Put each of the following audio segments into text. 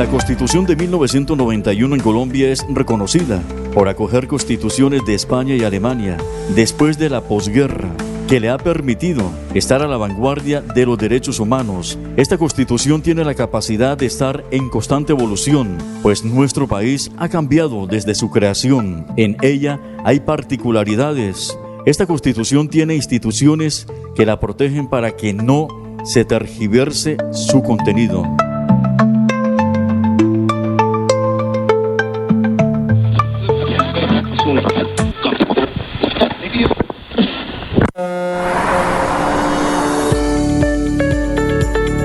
La Constitución de 1991 en Colombia es reconocida por acoger constituciones de España y Alemania después de la posguerra, que le ha permitido estar a la vanguardia de los derechos humanos. Esta Constitución tiene la capacidad de estar en constante evolución, pues nuestro país ha cambiado desde su creación. En ella hay particularidades. Esta Constitución tiene instituciones que la protegen para que no se tergiverse su contenido.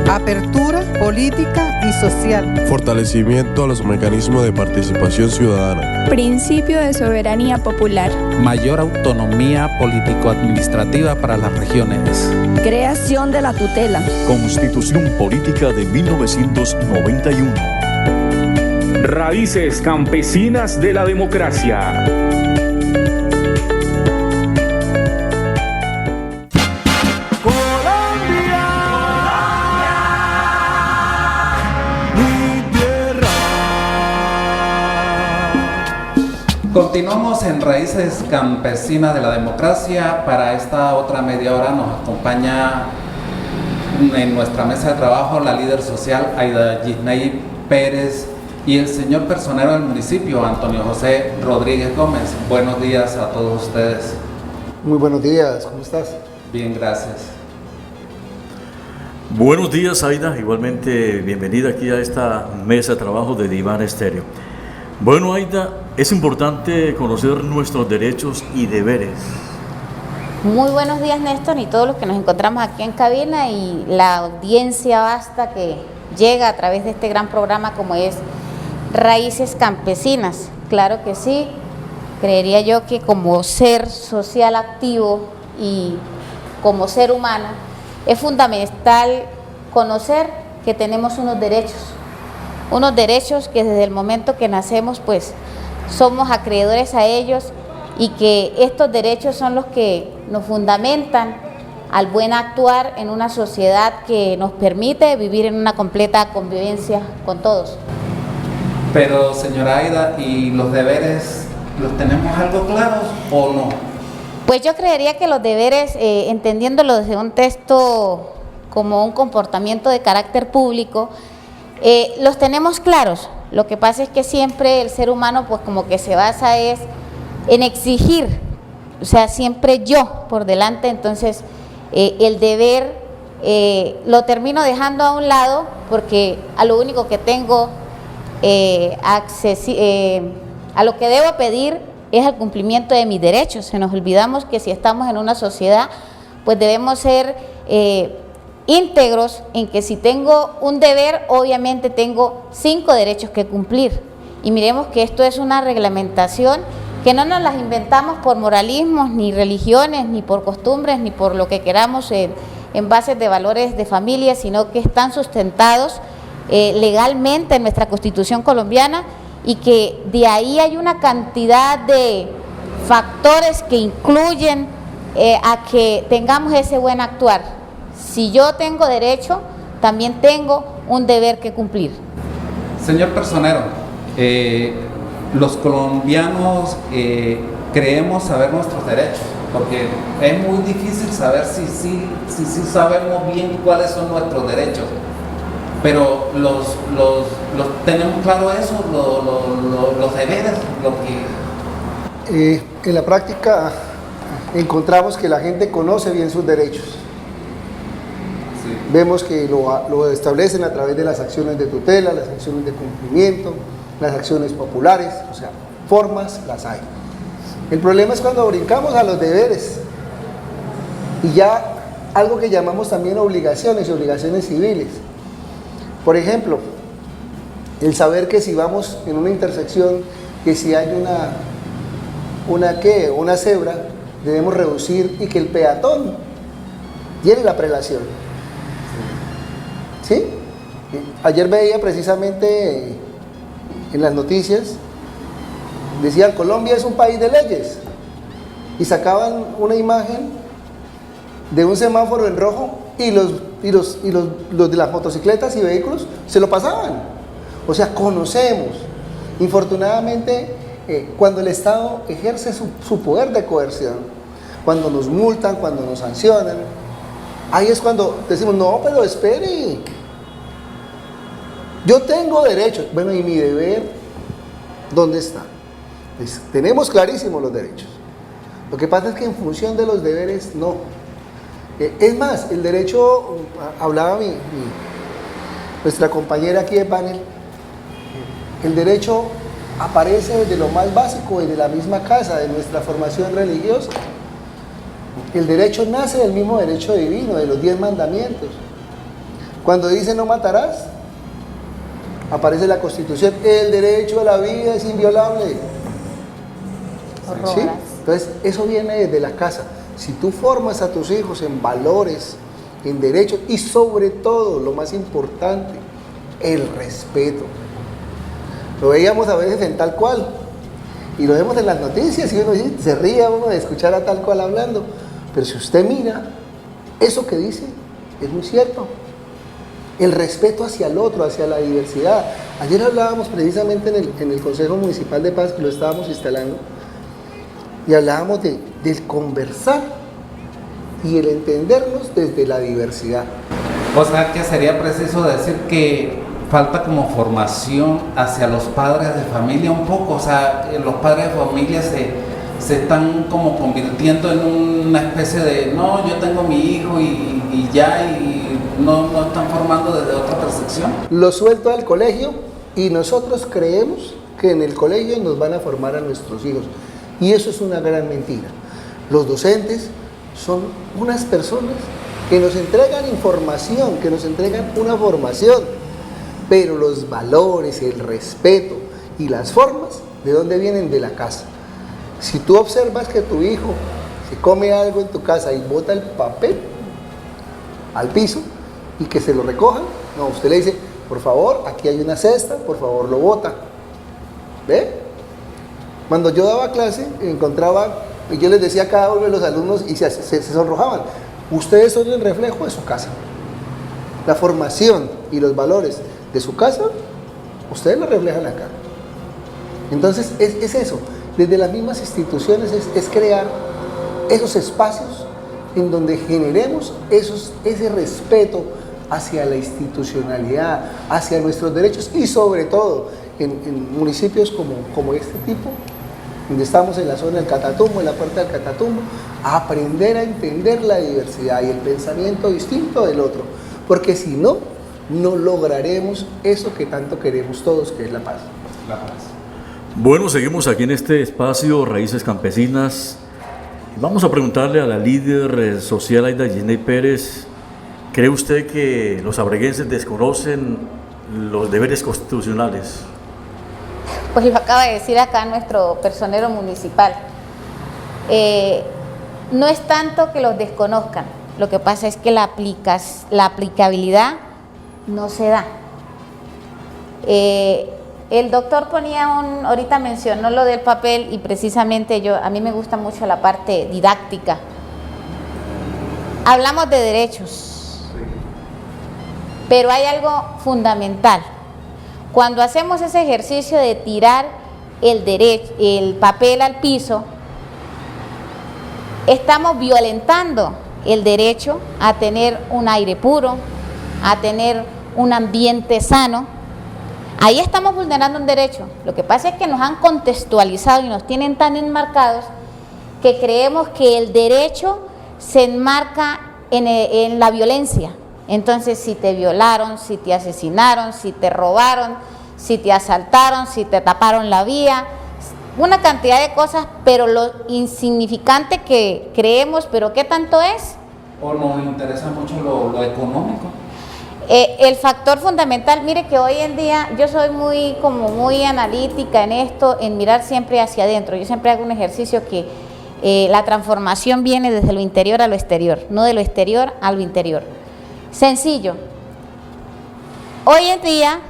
Apertura política y social. Fortalecimiento a los mecanismos de participación ciudadana. Principio de soberanía popular. Mayor autonomía político-administrativa para las regiones. Creación de la tutela. Constitución Política de 1991. Raíces campesinas de la democracia. Continuamos en Raíces Campesinas de la Democracia. Para esta otra media hora nos acompaña en nuestra mesa de trabajo la líder social Aida Gisney Pérez y el señor personero del municipio, Antonio José Rodríguez Gómez. Buenos días a todos ustedes. Muy buenos días, ¿cómo estás? Bien, gracias. Buenos días, Aida. Igualmente, bienvenida aquí a esta mesa de trabajo de Diván Estéreo. Bueno, Aida, es importante conocer nuestros derechos y deberes. Muy buenos días, Néstor, y todos los que nos encontramos aquí en cabina y la audiencia vasta que llega a través de este gran programa como es Raíces Campesinas. Claro que sí, creería yo que como ser social activo y como ser humano es fundamental conocer que tenemos unos derechos que desde el momento que nacemos pues somos acreedores a ellos y que estos derechos son los que nos fundamentan al buen actuar en una sociedad que nos permite vivir en una completa convivencia con todos. Pero señora Aida, ¿y los deberes los tenemos algo claros o no? Pues yo creería que los deberes, entendiéndolo desde un texto como un comportamiento de carácter público, los tenemos claros. Lo que pasa es que siempre el ser humano pues como que se basa es en exigir, o sea, siempre yo por delante, entonces el deber lo termino dejando a un lado porque a lo único que tengo a lo que debo pedir es el cumplimiento de mis derechos. Se nos olvidamos que si estamos en una sociedad pues debemos ser íntegros en que si tengo un deber, obviamente tengo 5 derechos que cumplir. Y miremos que esto es una reglamentación que no nos las inventamos por moralismos, ni religiones, ni por costumbres, ni por lo que queramos en bases de valores de familia, sino que están sustentados legalmente en nuestra Constitución colombiana y que de ahí hay una cantidad de factores que incluyen a que tengamos ese buen actuar. Si yo tengo derecho, también tengo un deber que cumplir. Señor personero, los colombianos creemos saber nuestros derechos, porque es muy difícil saber si sabemos bien cuáles son nuestros derechos. Pero los tenemos claro eso, los deberes, lo que... En la práctica encontramos que la gente conoce bien sus derechos. Vemos que lo establecen a través de las acciones de tutela, las acciones de cumplimiento, las acciones populares, o sea, formas las hay. El problema es cuando brincamos a los deberes y ya algo que llamamos también obligaciones y obligaciones civiles. Por ejemplo, el saber que si vamos en una intersección, que si hay una cebra, debemos reducir y que el peatón tiene la prelación. ¿Sí? Ayer veía precisamente en las noticias, decían Colombia es un país de leyes y sacaban una imagen de un semáforo en rojo y los de las motocicletas y vehículos se lo pasaban. O sea, conocemos. Infortunadamente, cuando el Estado ejerce su poder de coerción, cuando nos multan, cuando nos sancionan, ahí es cuando decimos, no, pero espere, yo tengo derechos. Bueno, ¿y mi deber dónde está? Pues, tenemos clarísimos los derechos. Lo que pasa es que en función de los deberes, no. Es más, el derecho, hablaba nuestra compañera aquí de panel, el derecho aparece desde lo más básico, desde la misma casa, de nuestra formación religiosa. El derecho nace del mismo derecho divino, de los 10 mandamientos. Cuando dice no matarás, aparece la Constitución, el derecho a la vida es inviolable. ¿Sí? Entonces, eso viene desde la casa. Si tú formas a tus hijos en valores, en derechos y sobre todo, lo más importante, el respeto. Lo veíamos a veces en Tal Cual y lo vemos en las noticias y uno se ríe uno de escuchar a Tal Cual hablando, pero si usted mira, eso que dice es muy cierto. El respeto hacia el otro, hacia la diversidad. Ayer hablábamos precisamente en el Consejo Municipal de Paz, que lo estábamos instalando, y hablábamos del conversar y el entendernos desde la diversidad. O sea que sería preciso decir que falta como formación hacia los padres de familia un poco, o sea, los padres de familia se están como convirtiendo en una especie de, no, yo tengo mi hijo y ya, y no están formando desde otra percepción. Lo suelto al colegio y nosotros creemos que en el colegio nos van a formar a nuestros hijos. Y eso es una gran mentira. Los docentes son unas personas que nos entregan información, que nos entregan una formación, pero los valores, el respeto y las formas, ¿de dónde vienen? De la casa. Si tú observas que tu hijo se come algo en tu casa y bota el papel al piso y que se lo recojan, no, usted le dice, por favor, aquí hay una cesta, por favor lo bota. ¿Ve? Cuando yo daba clase, encontraba, y yo les decía a cada uno de los alumnos, y se sonrojaban, ustedes son el reflejo de su casa. La formación y los valores de su casa, ustedes lo reflejan acá. Entonces, es eso. Desde las mismas instituciones es crear esos espacios en donde generemos ese respeto hacia la institucionalidad, hacia nuestros derechos y sobre todo en municipios como este tipo, donde estamos en la zona del Catatumbo, en la puerta del Catatumbo, a aprender a entender la diversidad y el pensamiento distinto del otro, porque si no, no lograremos eso que tanto queremos todos, que es la paz. La paz. Bueno, seguimos aquí en este espacio Raíces Campesinas. Vamos a preguntarle a la líder social Aida Gisney Pérez, ¿cree usted que los abreguenses desconocen los deberes constitucionales? Pues lo acaba de decir acá nuestro personero municipal. No es tanto que los desconozcan, lo que pasa es que la aplicabilidad no se da. El doctor ahorita mencionó lo del papel y precisamente a mí me gusta mucho la parte didáctica. Hablamos de derechos, pero hay algo fundamental. Cuando hacemos ese ejercicio de tirar el papel al piso, estamos violentando el derecho a tener un aire puro, a tener un ambiente sano. Ahí estamos vulnerando un derecho. Lo que pasa es que nos han contextualizado y nos tienen tan enmarcados que creemos que el derecho se enmarca en la violencia. Entonces, si te violaron, si te asesinaron, si te robaron, si te asaltaron, si te taparon la vía, una cantidad de cosas, pero lo insignificante que creemos, pero ¿qué tanto es? ¿O nos interesa mucho lo económico? El factor fundamental, mire que hoy en día yo soy muy analítica en esto, en mirar siempre hacia adentro. Yo siempre hago un ejercicio que la transformación viene desde lo interior a lo exterior, no de lo exterior a lo interior. Sencillo. Hoy en día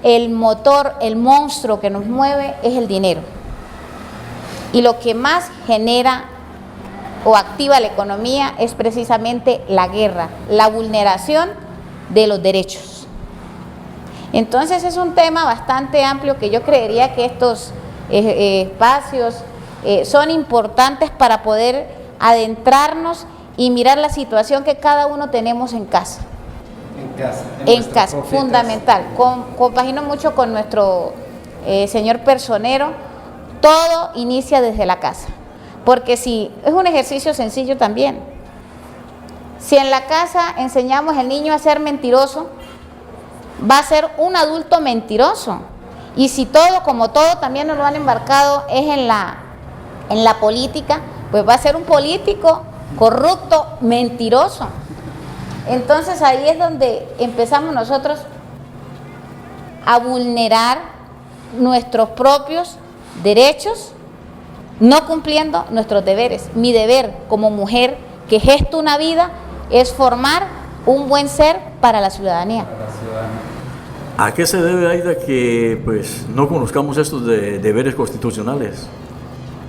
el motor, el monstruo que nos mueve es el dinero. Y lo que más genera o activa la economía es precisamente la guerra, la vulneración de los derechos. Entonces es un tema bastante amplio que yo creería que estos espacios son importantes para poder adentrarnos y mirar la situación que cada uno tenemos en casa. En casa, fundamental. Compagino mucho con nuestro señor personero. Todo inicia desde la casa, porque si es un ejercicio sencillo también. Si en la casa enseñamos al niño a ser mentiroso, va a ser un adulto mentiroso. Y si todo, como todo también nos lo han embarcado, es en la política, pues va a ser un político corrupto, mentiroso. Entonces ahí es donde empezamos nosotros a vulnerar nuestros propios derechos, no cumpliendo nuestros deberes. Mi deber como mujer que gesto una vida es formar un buen ser para la ciudadanía. ¿A qué se debe, Aida, que pues no conozcamos estos deberes constitucionales?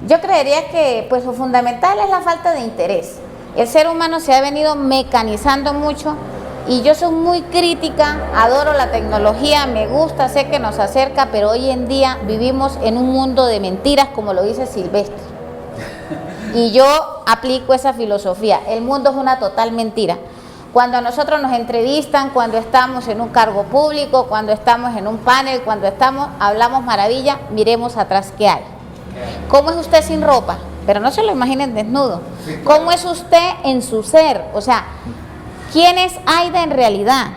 Yo creería que pues lo fundamental es la falta de interés. El ser humano se ha venido mecanizando mucho y yo soy muy crítica, adoro la tecnología, me gusta, sé que nos acerca, pero hoy en día vivimos en un mundo de mentiras, como lo dice Silvestre. Y yo aplico esa filosofía, el mundo es una total mentira. Cuando a nosotros nos entrevistan, cuando estamos en un cargo público, cuando estamos en un panel, hablamos maravilla, miremos atrás qué hay. ¿Cómo es usted sin ropa? Pero no se lo imaginen desnudo. ¿Cómo es usted en su ser? O sea, ¿quién es Aida en realidad?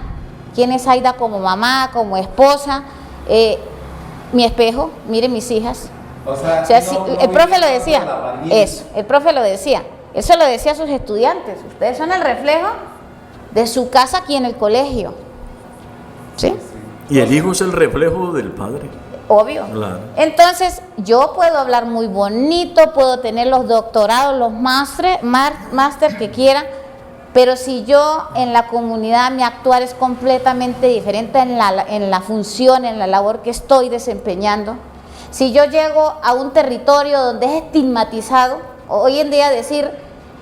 ¿Quién es Aida como mamá, como esposa? Mi espejo, miren mis hijas. O sea, el profe lo decía, eso, el profe lo decía, él se lo decía a sus estudiantes, ustedes son el reflejo de su casa aquí en el colegio. ¿Sí? Y el hijo es el reflejo del padre. Obvio. Claro. Entonces, yo puedo hablar muy bonito, puedo tener los doctorados, los máster que quiera, pero si yo en la comunidad mi actuar es completamente diferente en la función, en la labor que estoy desempeñando, si yo llego a un territorio donde es estigmatizado, hoy en día decir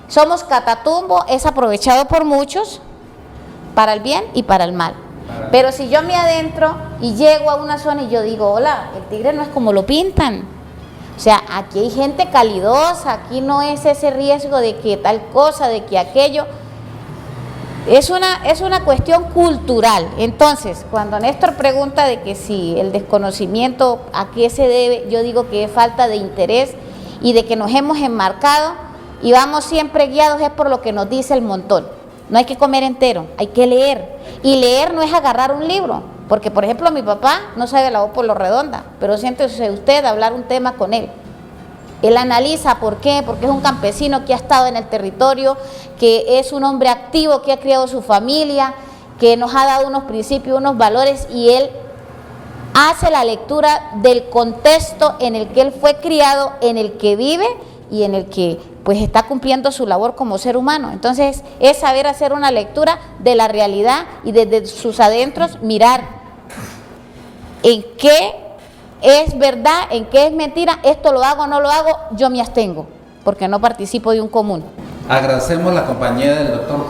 somos Catatumbo es aprovechado por muchos para el bien y para el mal. Pero si yo me adentro y llego a una zona y yo digo, hola, el Tigre no es como lo pintan. O sea, aquí hay gente calidosa, aquí no es ese riesgo de que tal cosa, de que aquello. Es una cuestión cultural. Entonces, cuando Néstor pregunta de que si el desconocimiento a qué se debe, yo digo que es falta de interés y de que nos hemos enmarcado y vamos siempre guiados es por lo que nos dice el montón. No hay que comer entero, hay que leer. Y leer no es agarrar un libro, porque por ejemplo mi papá no sabe la O por lo redonda, pero siéntese usted a hablar un tema con él. Él analiza por qué, porque es un campesino que ha estado en el territorio, que es un hombre activo, que ha criado su familia, que nos ha dado unos principios, unos valores, y él hace la lectura del contexto en el que él fue criado, en el que vive y en el que pues está cumpliendo su labor como ser humano. Entonces es saber hacer una lectura de la realidad y desde sus adentros mirar en qué es verdad, en qué es mentira, esto lo hago o no lo hago, yo me abstengo, porque no participo de un común. Agradecemos la compañía del doctor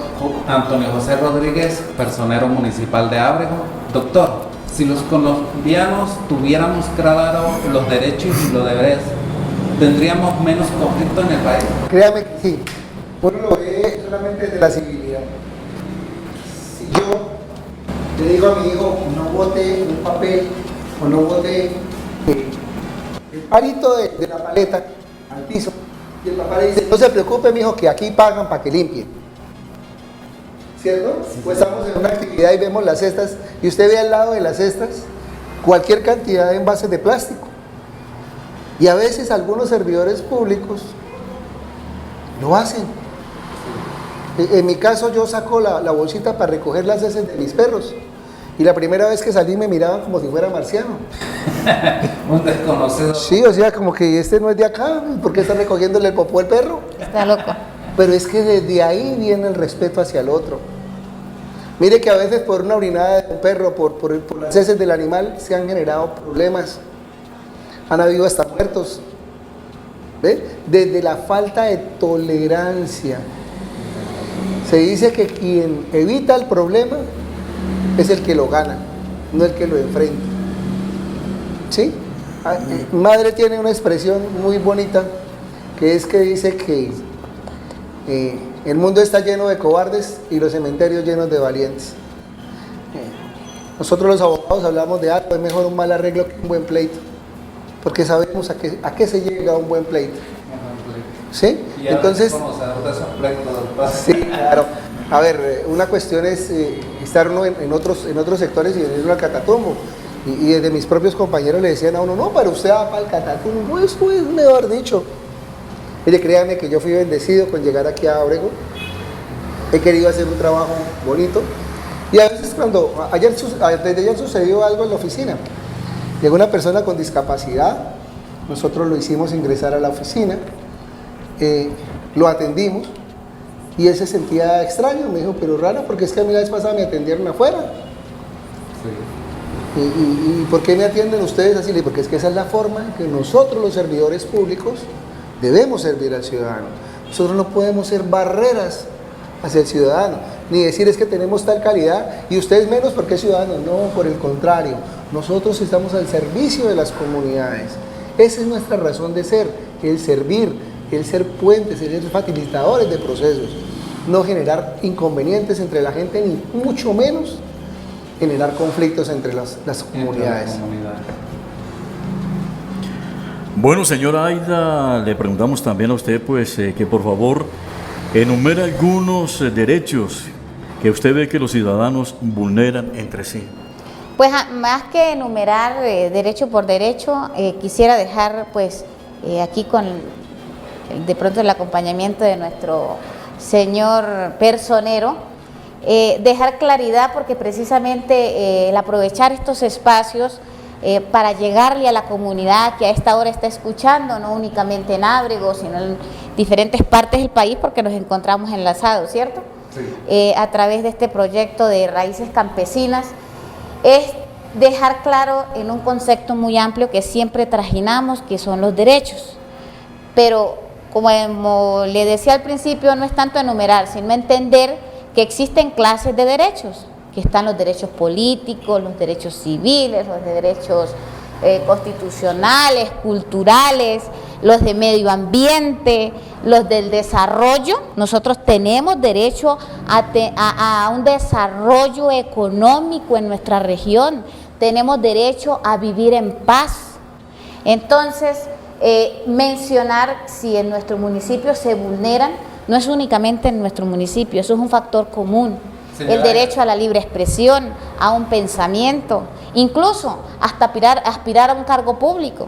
Antonio José Rodríguez, personero municipal de Ábrego. Doctor, si los colombianos tuviéramos claro los derechos y los deberes, ¿tendríamos menos conflicto en el país? Créame que sí. Uno lo ve solamente desde la civilidad. Si yo le digo a mi hijo, no bote un papel o no bote el palito de la paleta al piso, y el papá le dice, no se preocupe, mi hijo, que aquí pagan para que limpien. ¿Cierto? Sí, pues estamos en una actividad y vemos las cestas, y usted ve al lado de las cestas cualquier cantidad de envases de plástico. Y a veces algunos servidores públicos lo hacen. En mi caso yo saco la bolsita para recoger las heces de mis perros. Y la primera vez que salí me miraban como si fuera marciano. Un desconocido. Sí, o sea, como que este no es de acá, ¿por qué está recogiéndole el popó al perro? Está loco. Pero es que desde ahí viene el respeto hacia el otro. Mire que a veces por una orinada de un perro, por las heces del animal, se han generado problemas. Han habido hasta muertos. ¿Ve? Desde la falta de tolerancia. Se dice que quien evita el problema es el que lo gana. no el que lo enfrenta. ¿Sí? Mi madre tiene una expresión muy bonita, que es que dice que el mundo está lleno de cobardes y los cementerios llenos de valientes. Nosotros los abogados hablamos de algo, es mejor un mal arreglo que un buen pleito, porque sabemos a qué se llega a un buen pleito. ¿Sí? Y entonces, sí, claro. A ver, una cuestión es estar uno en otros sectores y venir al Catatumbo. Y desde mis propios compañeros le decían a uno, no, pero usted va para el Catatumbo, eso es mejor dicho. Mire, créame que yo fui bendecido con llegar aquí a Obregón. He querido hacer un trabajo bonito. Y a veces desde ayer sucedió algo en la oficina. Llegó una persona con discapacidad, nosotros lo hicimos ingresar a la oficina, lo atendimos y él se sentía extraño, me dijo, pero raro, porque es que a mí la vez pasada me atendieron afuera. Sí. ¿Y por qué me atienden ustedes así? Porque es que esa es la forma en que nosotros los servidores públicos debemos servir al ciudadano. Nosotros no podemos ser barreras hacia el ciudadano, ni decir es que tenemos tal calidad y ustedes menos porque es ciudadano. No, por el contrario, nosotros estamos al servicio de las comunidades. Esa es nuestra razón de ser, el servir, el ser puentes, el ser facilitadores de procesos, no generar inconvenientes entre la gente, ni mucho menos generar conflictos entre las comunidades. Bueno, señora Aida, le preguntamos también a usted, pues, que por favor enumere algunos derechos que usted ve que los ciudadanos vulneran entre sí. Pues más que enumerar derecho por derecho, quisiera dejar pues aquí con de pronto el acompañamiento de nuestro señor personero, dejar claridad, porque precisamente el aprovechar estos espacios para llegarle a la comunidad que a esta hora está escuchando, no únicamente en Ábrego, sino en diferentes partes del país, porque nos encontramos enlazados, ¿cierto? Sí. A través de este proyecto de Raíces Campesinas, es dejar claro en un concepto muy amplio que siempre trajinamos, que son los derechos. Pero como le decía al principio, no es tanto enumerar, sino entender que existen clases de derechos, que están los derechos políticos, los derechos civiles, los derechos constitucionales, culturales, los de medio ambiente, los del desarrollo. Nosotros tenemos derecho a un desarrollo económico en nuestra región, tenemos derecho a vivir en paz. Entonces, mencionar si en nuestro municipio se vulneran, no es únicamente en nuestro municipio, eso es un factor común. Señora, el derecho a la libre expresión, a un pensamiento, incluso hasta aspirar a un cargo público.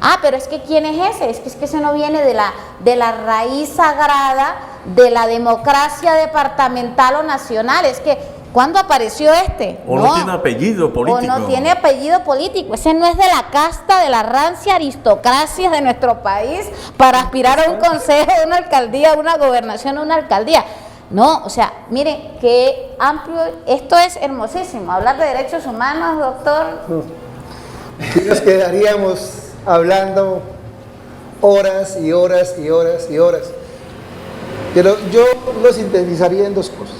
Ah, pero es que ¿quién es ese? Es que ese no viene de la raíz sagrada de la democracia departamental o nacional. Es que, ¿cuándo apareció este? O no tiene apellido político. O no tiene apellido político. Ese no es de la casta, de la rancia aristocracia de nuestro país para aspirar a un consejo, a una alcaldía, a una gobernación, a una alcaldía. No, o sea, mire qué amplio, esto es hermosísimo, hablar de derechos humanos, doctor. Sí, nos quedaríamos hablando horas y horas y horas y horas, pero yo lo sintetizaría en dos cosas: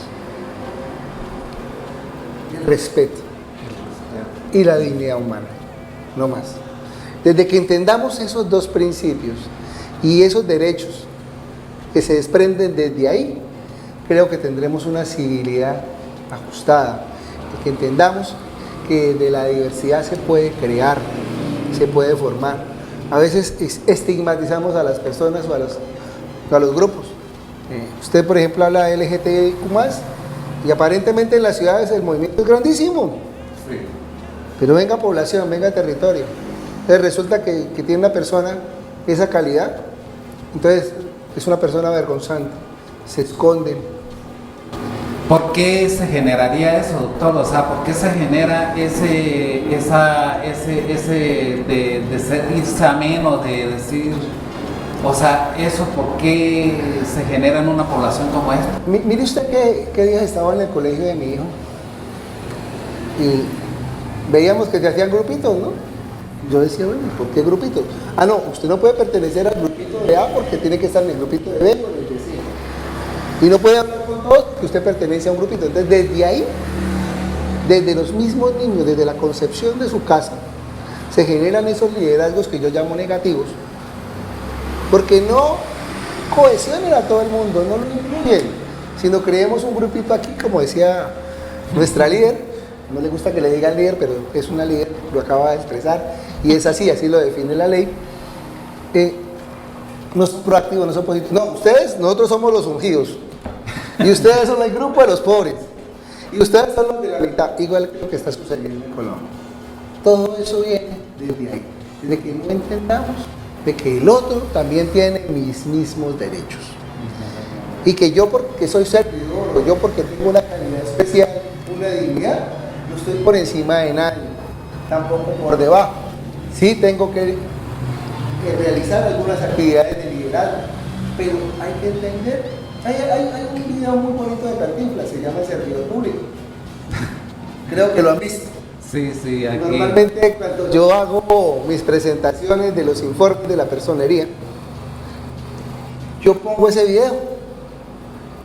el respeto y la dignidad humana, no más. Desde que entendamos esos dos principios y esos derechos que se desprenden desde ahí, creo que tendremos una civilidad ajustada, que entendamos que de la diversidad se puede crear, se puede formar. A veces estigmatizamos a las personas o a los grupos. Usted, por ejemplo, habla de LGTBIQ+, y aparentemente en las ciudades el movimiento es grandísimo. Sí. Pero venga población, venga territorio. Entonces resulta que tiene una persona esa calidad, entonces es una persona vergonzante, se esconden. ¿Por qué se generaría eso, doctor? O sea, ¿por qué se genera ese de ser irse ameno, de decir, o sea, eso por qué se genera en una población como esta? Mire usted qué días estaba en el colegio de mi hijo y veíamos que se hacían grupitos, ¿no? Yo decía, bueno, ¿por qué grupitos? Ah, no, usted no puede pertenecer al grupito de A porque tiene que estar en el grupito de B o en el de C. Y no puede hablar con todos porque usted pertenece a un grupito. Entonces, desde ahí desde los mismos niños, desde la concepción de su casa, se generan esos liderazgos que yo llamo negativos, porque no cohesionan a todo el mundo, no lo incluyen, sino creemos un grupito aquí, como decía nuestra líder, no le gusta que le diga líder, pero es una líder, lo acaba de expresar, y es así lo define la ley. No son proactivos, no son positivos. No, nosotros somos los ungidos, y ustedes son el grupo de los pobres, y ustedes son los de la mitad, igual que lo que está sucediendo en Colombia. Todo eso viene desde ahí, desde que no entendamos de que el otro también tiene mis mismos derechos. Y que yo porque soy servidor, o yo porque tengo una calidad especial, una dignidad, no estoy por encima de nadie, tampoco por debajo. Sí tengo que realizar algunas actividades de liderazgo, pero hay que entender, hay un video muy bonito de Cantinflas, se llama Servidor Público. Creo que lo han visto. Sí, aquí. Normalmente cuando yo hago mis presentaciones de los informes de la personería, yo pongo ese video.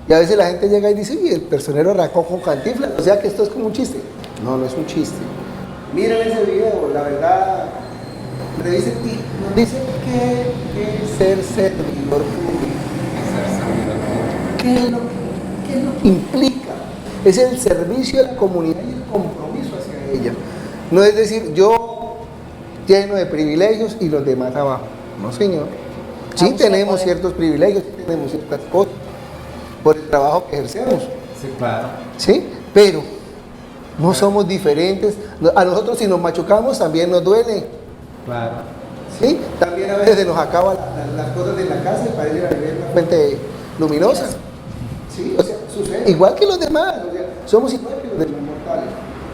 Y a veces la gente llega y dice, y el personero arrancó con Cantinflas, o sea que esto es como un chiste. No, no es un chiste. Miren ese video, la verdad, revisen y nos dicen qué es ser servidor público. ¿Qué es lo que implica? Es el servicio a la comunidad y el compromiso hacia ella. No es decir, yo lleno de privilegios y los demás abajo. No, señor. Sí tenemos ciertos privilegios, sí tenemos ciertas cosas por el trabajo que ejercemos. Sí, claro. Sí, pero no somos diferentes. A nosotros si nos machucamos también nos duele. Claro. Sí, también a veces se nos acaban las cosas de la casa y parece haber una fuente luminosa. Sí, o sea, sucede. Igual que los demás, o sea, somos igual que los demás mortales.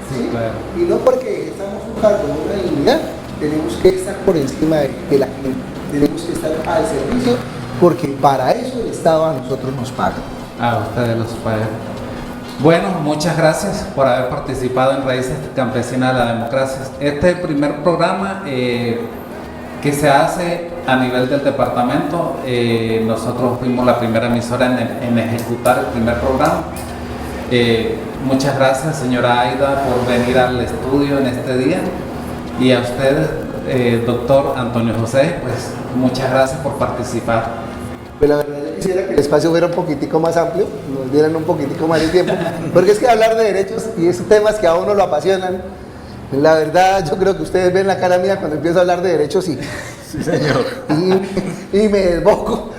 Sí, claro. Y no porque estamos un cargo de una dignidad, tenemos que estar por encima de la gente, tenemos que estar al servicio, porque para eso el Estado a nosotros nos paga. A ustedes los pagan. Bueno, muchas gracias por haber participado en Raíces Campesinas de la Democracia. Este es el primer programa que se hace a nivel del departamento. Nosotros fuimos la primera emisora en ejecutar el primer programa. Muchas gracias, señora Aida, por venir al estudio en este día. Y a usted, doctor Antonio José, pues muchas gracias por participar. Pues la verdad yo quisiera que el espacio fuera un poquitico más amplio, nos dieran un poquitico más de tiempo, porque es que hablar de derechos y esos temas que a uno lo apasionan, la verdad yo creo que ustedes ven la cara mía cuando empiezo a hablar de derechos y, Sí, señor. y me desboco,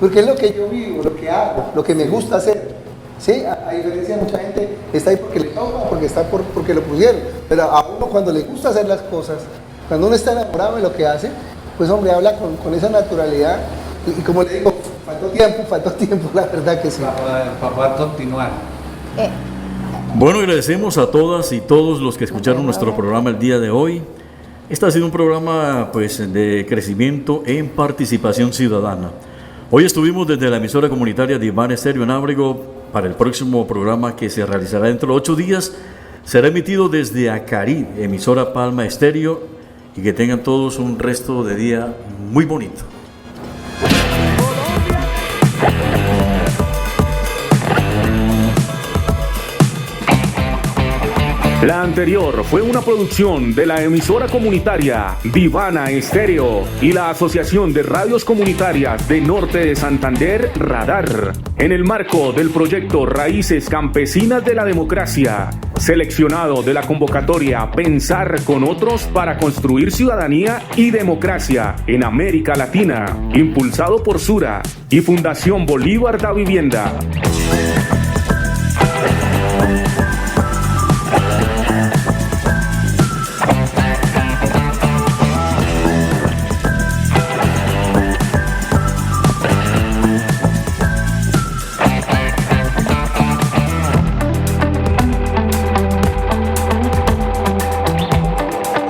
porque es lo que yo vivo, lo que hago, lo que me gusta hacer. Sí, a diferencia de mucha gente está ahí porque le toca, porque está porque lo pusieron, pero a uno cuando le gusta hacer las cosas, cuando uno está enamorado de lo que hace, pues hombre, habla con esa naturalidad. Y como le digo, faltó tiempo, la verdad que sí. Para poder continuar. Bueno, agradecemos a todas y todos los que escucharon nuestro programa el día de hoy. Este ha sido un programa pues, de crecimiento en participación ciudadana. Hoy estuvimos desde la emisora comunitaria Divana Estéreo en Ábrego. Para el próximo programa que se realizará dentro de 8 días, será emitido desde Acarí, emisora Palma Estéreo, y que tengan todos un resto de día muy bonito. La anterior fue una producción de la emisora comunitaria Divana Estéreo y la Asociación de Radios Comunitarias de Norte de Santander, Radar, en el marco del proyecto Raíces Campesinas de la Democracia, seleccionado de la convocatoria Pensar con Otros para construir ciudadanía y democracia en América Latina, impulsado por Sura y Fundación Bolívar da Vivienda.